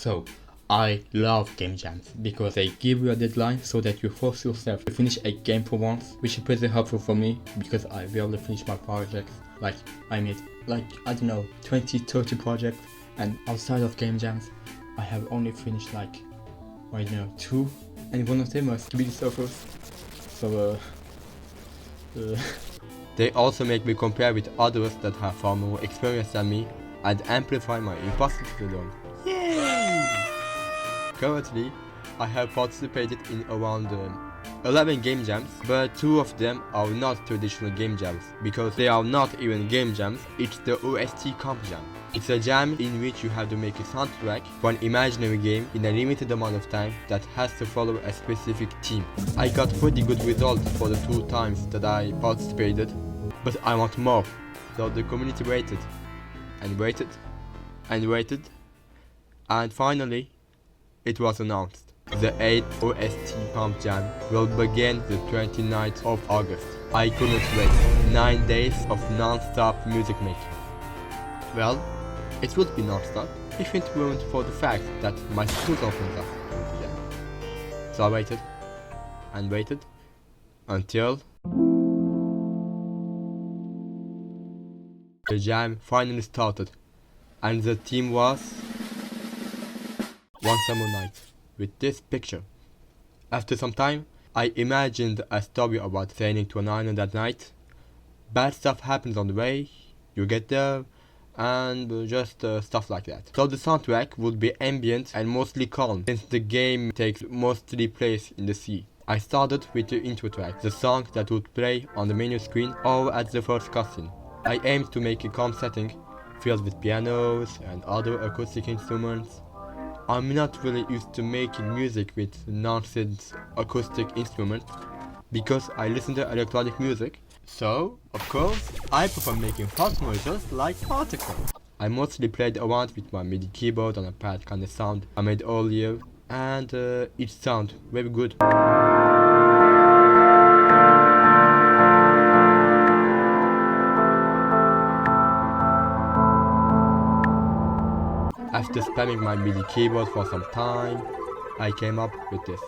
So, I love game jams because they give you a deadline so that you force yourself to finish a game for once, which is pretty helpful for me because I rarely finish my projects. Like, I made, I don't know, 20-30 projects, and outside of game jams, I have only finished two, and one of them was skibidi surfers. So, They also make me compare with others that have far more experience than me and amplify my imposter syndrome. Yay! Currently, I have participated in around 11 game jams, but 2 of them are not traditional game jams because they are not even game jams. It's the OST comp jam. It's a jam in which you have to make a soundtrack for an imaginary game in a limited amount of time that has to follow a specific theme. I got pretty good results for the 2 times that I participated, but I want more. So the community waited and waited and waited, and finally it was announced. The 8th OST comp jam will begin the 29th of August. I couldn't wait. 9 days of non-stop music making. Well, it would be non-stop if it weren't for the fact that my school opens up again. So I waited and waited until the jam finally started, and the theme was One Summer Night with this picture. After some time, I imagined a story about sailing to an island at night. Bad stuff happens on the way, you get there, and just stuff like that. So the soundtrack would be ambient and mostly calm, since the game takes mostly place in the sea. I started with the intro track, the song that would play on the menu screen or at the first cutscene. I aimed to make a calm setting, filled with pianos and other acoustic instruments. I'm not really used to making music with nonsense acoustic instruments because I listen to electronic music. So, of course, I prefer making fast noises like particles. I mostly played around with my MIDI keyboard on a pad kind of sound I made earlier, and it sounds very good. After spamming my MIDI keyboard for some time, I came up with this.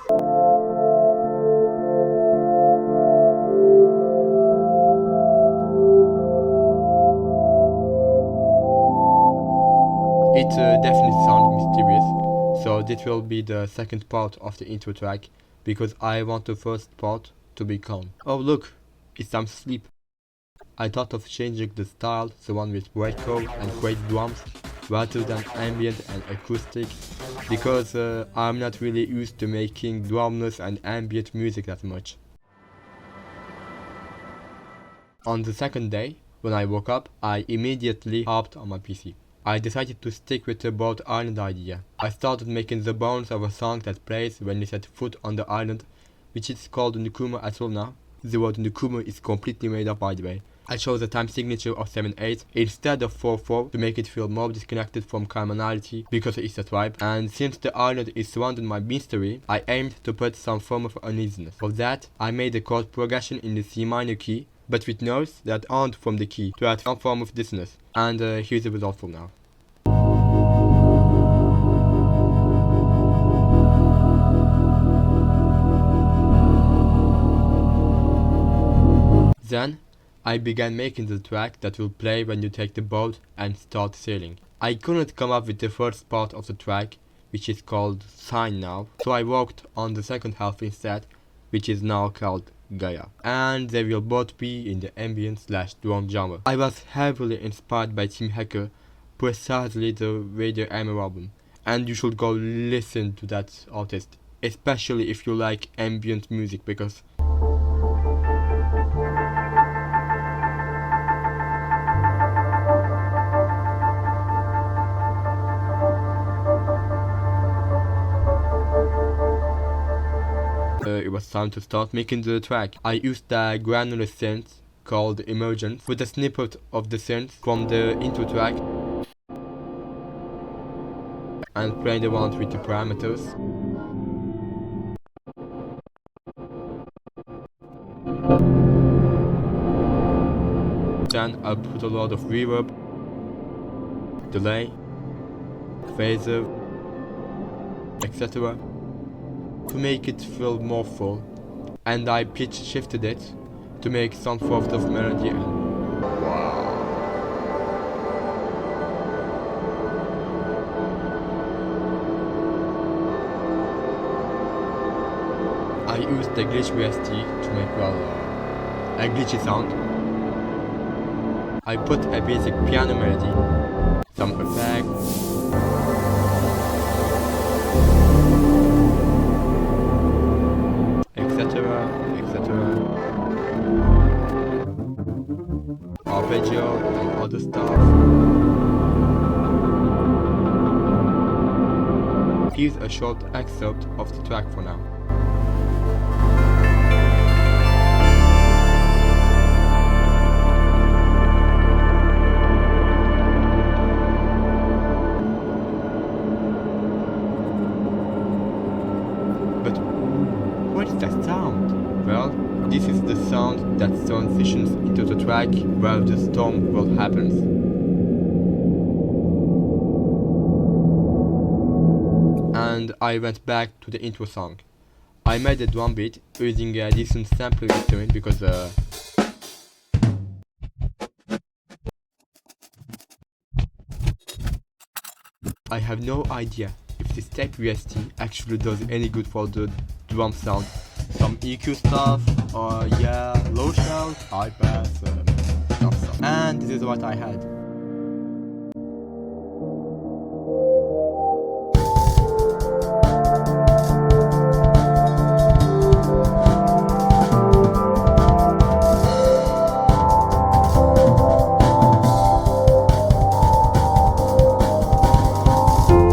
It definitely sounds mysterious, so this will be the second part of the intro track because I want the first part to be calm. Oh look, it's time to sleep. I thought of changing the style, the one with breakcore and great drums, rather than ambient and acoustic, because I'm not really used to making drumless and ambient music that much. On the second day, when I woke up, I immediately hopped on my PC. I decided to stick with the boat island idea. I started making the bones of a song that plays when you set foot on the island, which is called Nukuma as well now. The word Nukuma is completely made up, by the way. I chose a time signature of 7/8 instead of 4/4 to make it feel more disconnected from commonality because it's a tribe, and since the island is surrounded by mystery, I aimed to put some form of uneasiness. For that, I made a chord progression in the C minor key, but with notes that aren't from the key to add some form of dissonance, and here's the result for now. Then, I began making the track that will play when you take the boat and start sailing. I couldn't come up with the first part of the track, which is called Sign now, so I worked on the second half instead, which is now called Gaia, and they will both be in the ambient/drone genre. I was heavily inspired by Team Hacker, precisely the Radio Ammo album, and you should go listen to that artist, especially if you like ambient music, because it was time to start making the track. I used a granular synth called Emergence with a snippet of the synth from the intro track and played around with the parameters. Then I put a lot of reverb, delay, phaser, etc. to make it feel more full, and I pitch shifted it to make some sort of melody and wow. I used the glitch OST to make a glitchy sound. I put a basic piano melody, some effects, etc. Arpeggio and other stuff. Here's a short excerpt of the track for now. But what is that sound? Well, this is the sound that transitions into the track where the storm will happen. And I went back to the intro song. I made a drum beat using a decent sample instrument because I have no idea if this tape OST actually does any good for the drum sound. Some EQ stuff, or yeah, low shout, high pass, stuff. And this is what I had.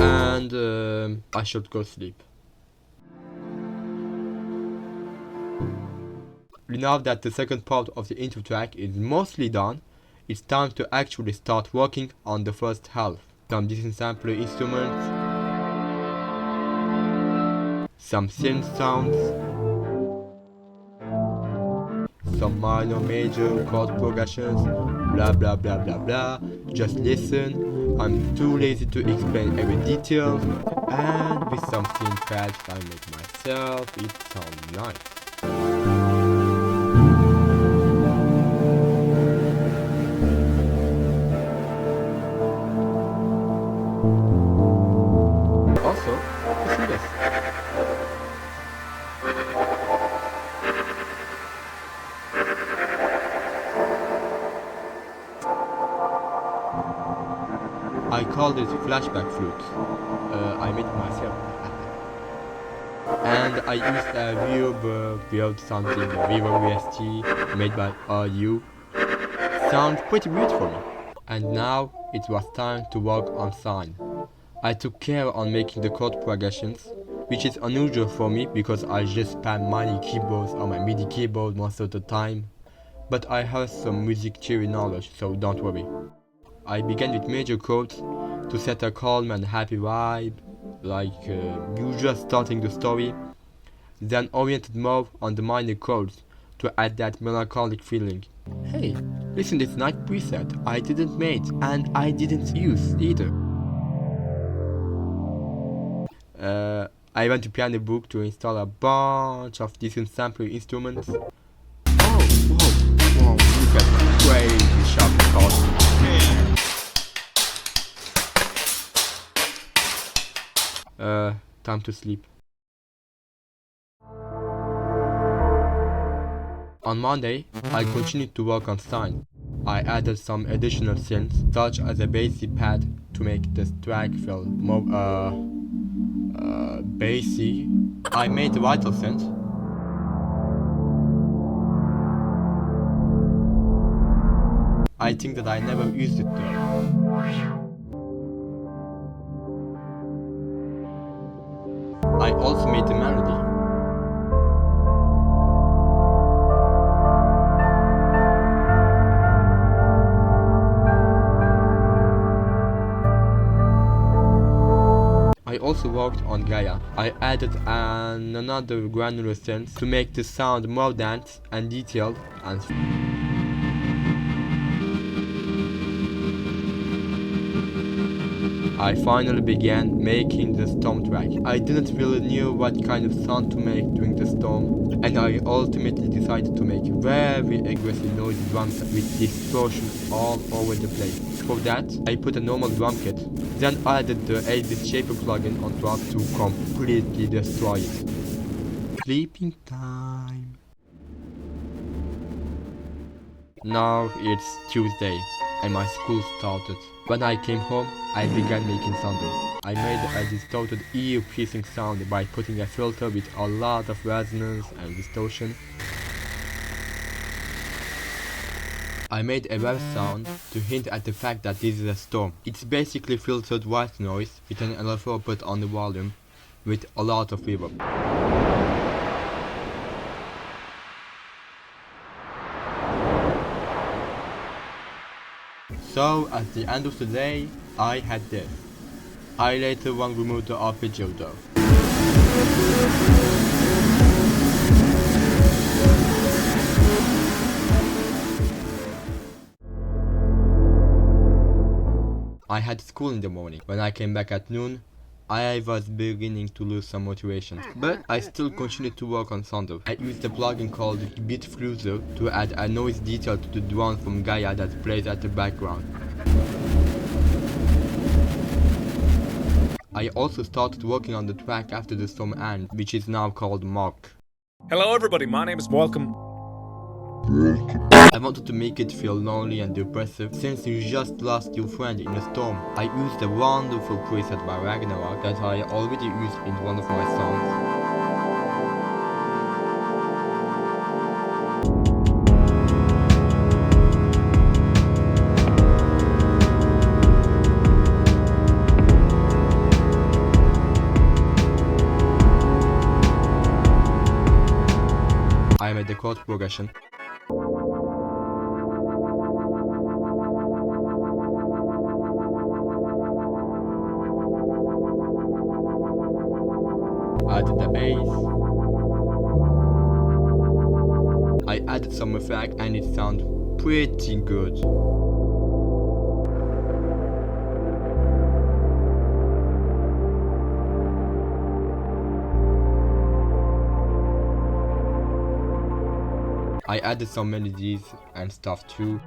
And I should go sleep. Now that the second part of the intro track is mostly done, it's time to actually start working on the first half. Some decent sampler instruments, some synth sounds, some minor major chord progressions, blah blah blah blah blah. Just listen, I'm too lazy to explain every detail, and with some synth pads I make myself, it sounds nice. Also, listen this. I called it flashback flute. I made it myself. And I used a weird something, a weird OST made by RU. Sounds pretty weird for me. And now it was time to work on sign. I took care on making the chord progressions, which is unusual for me because I just spam MIDI keyboards on my MIDI keyboard most of the time. But I have some music theory knowledge, so don't worry. I began with major chords to set a calm and happy vibe, like usual starting the story, then oriented more on the minor chords to add that melancholic feeling. Hey, listen this nice preset I didn't make and I didn't use either. I went to Piano Book to install a bunch of decent sampling instruments. Oh, whoa, look at that crazy sharp chords. Time to sleep. On Monday, I continued to work on sign. I added some additional synths, such as a bassy pad to make the track feel more bassy. I made the vital synth. I think that I never used it though. I also made the melody. I also worked on Gaia. I added another granular synth to make the sound more dense and detailed and I finally began making the storm track. I didn't really know what kind of sound to make during the storm, and I ultimately decided to make very aggressive noise drums with distortion all over the place. For that, I put a normal drum kit, then added the 8-bit shaper plugin on top to completely destroy it. Sleeping time. Now it's Tuesday and my school started. When I came home, I began making thunder. I made a distorted ear-piercing sound by putting a filter with a lot of resonance and distortion. I made a wave sound to hint at the fact that this is a storm. It's basically filtered white noise with an LFO put on the volume with a lot of reverb. So at the end of the day, I had this. I later on removed the arpeggio though. I had school in the morning. When I came back at noon, I was beginning to lose some motivation, but I still continued to work on thunder. I used a plugin called Diffuser to add a noise detail to the drone from Gaia that plays at the background. I also started working on the track after the storm ended, which is now called Mark. Hello everybody, my name is Welcome. I wanted to make it feel lonely and depressive since you just lost your friend in a storm. I used a wonderful preset by Ragnarok that I already used in one of my songs. I made the chord progression. Added the bass. I added some effect and it sounded pretty good. I added some melodies and stuff too.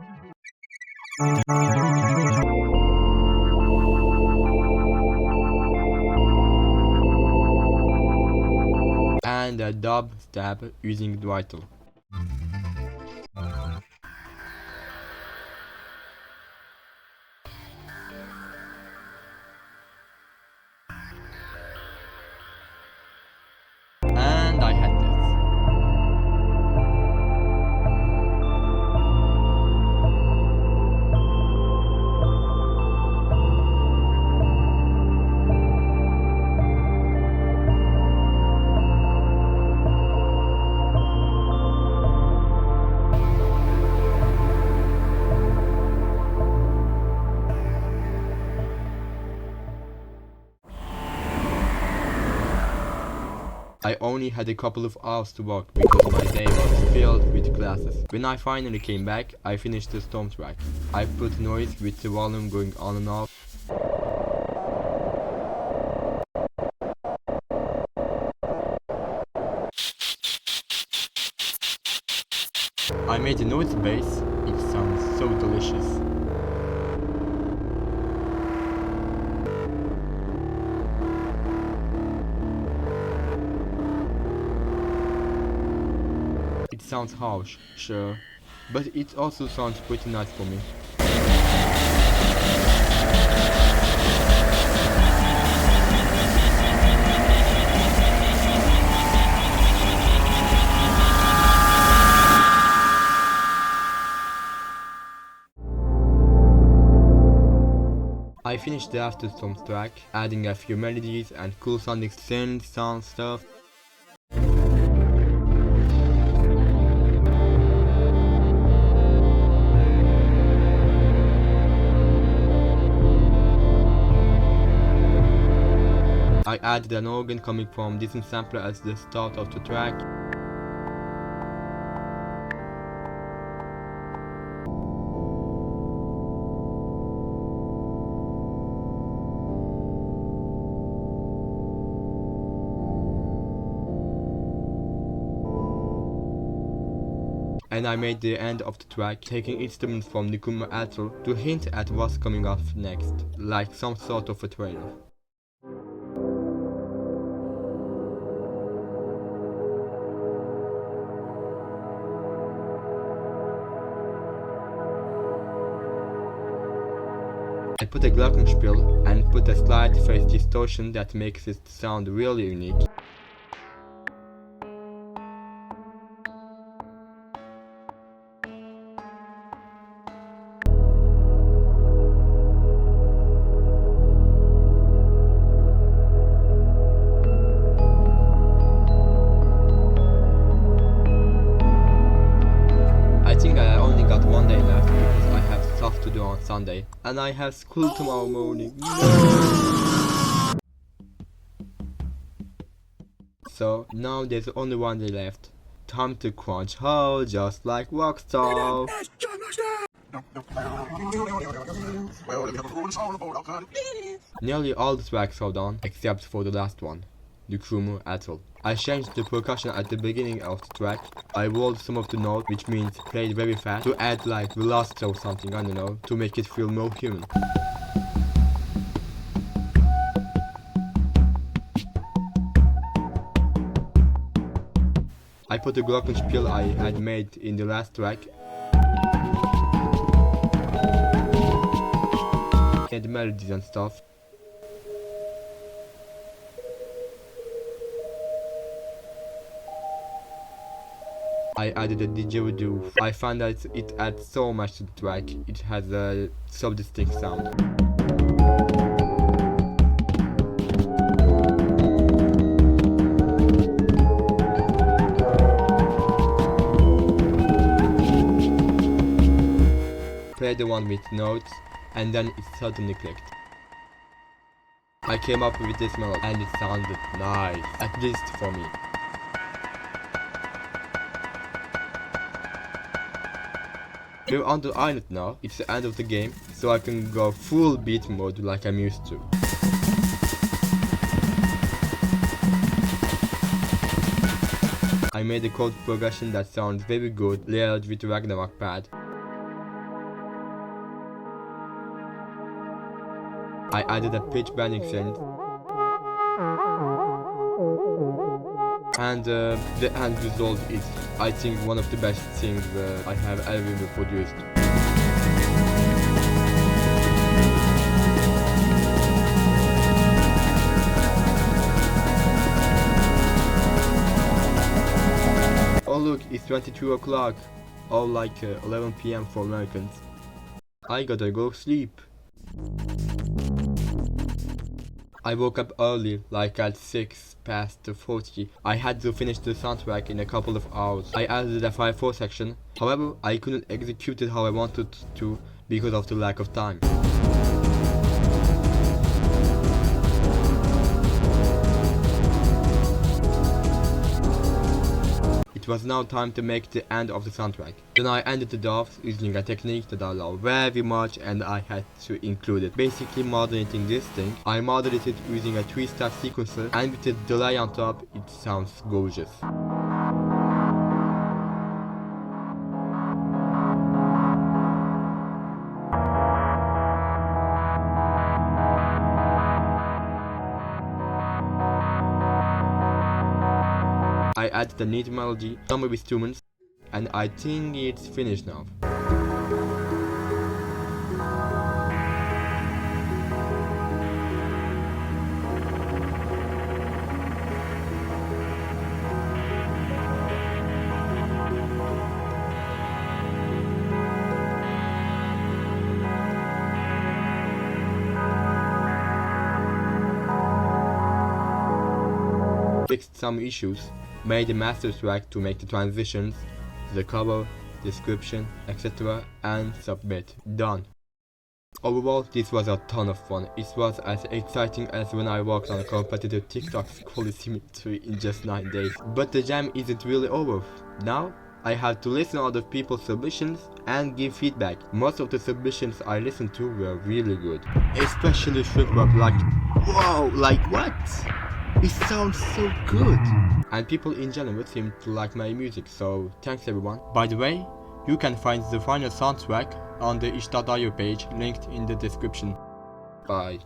And a dub stab using Dwightle. And I had this. I only had a couple of hours to work because my day was filled with classes. When I finally came back, I finished the storm track. I put noise with the volume going on and off. I made a noise bass. It sounds so delicious. It sounds harsh, sure, but it also sounds pretty nice for me. I finished the Afterstorm track, adding a few melodies and cool sounding synth sound stuff. I added an organ coming from this sampler at the start of the track. and I made the end of the track taking instruments from Nikuma Atoll to hint at what's coming up next, like some sort of a trailer. I put a glockenspiel and put a slight phase distortion that makes it sound really unique. I think I only got one day left because I have stuff to do on Sunday and I have school tomorrow morning. So now there's only one day left. Time to crunch hard just like Rockstar. Nearly all the tracks are done except for the last one, the Nikuma Atoll. I changed the percussion at the beginning of the track. I rolled some of the notes, which means played very fast, to add like velocity or something, I don't know, to make it feel more human. I put the glockenspiel I had made in the last track and the melodies and stuff. I added a didgeridoo. I found that it adds so much to the track. It has a so distinct sound. Play the one with notes, and then it suddenly clicked. I came up with this melody, and it sounded nice, at least for me. We're on the island now, it's the end of the game, so I can go full beat mode like I'm used to. I made a chord progression that sounds very good, layered with the Ragnarok pad. I added a pitch bending synth. And the end result is, I think, one of the best things I have ever produced. Oh look, it's 22 o'clock, or like 11 PM for Americans. I gotta go sleep. I woke up early, like at 6:40. I had to finish the soundtrack in a couple of hours. I added a 5/4 section, however I couldn't execute it how I wanted to because of the lack of time. It was now time to make the end of the soundtrack. Then I ended it off using a technique that I love very much and I had to include it. Basically modulating this thing, I modulated using a 3-step sequencer and with the delay on top, it sounds gorgeous. I added a neat melody, some with instruments, and I think it's finished now. Fixed some issues, made a master track to make the transitions, the cover, description, etc. and submit. Done. Overall, this was a ton of fun. It was as exciting as when I worked on a competitive TikTok Quality Symmetry in just 9 days. But the jam isn't really over. Now, I have to listen to other people's submissions and give feedback. Most of the submissions I listened to were really good. Especially Shrimp Rock, like, whoa, like what? It sounds so good! And people in general seem to like my music, so thanks everyone. By the way, you can find the final soundtrack on the itch.io page linked in the description. Bye.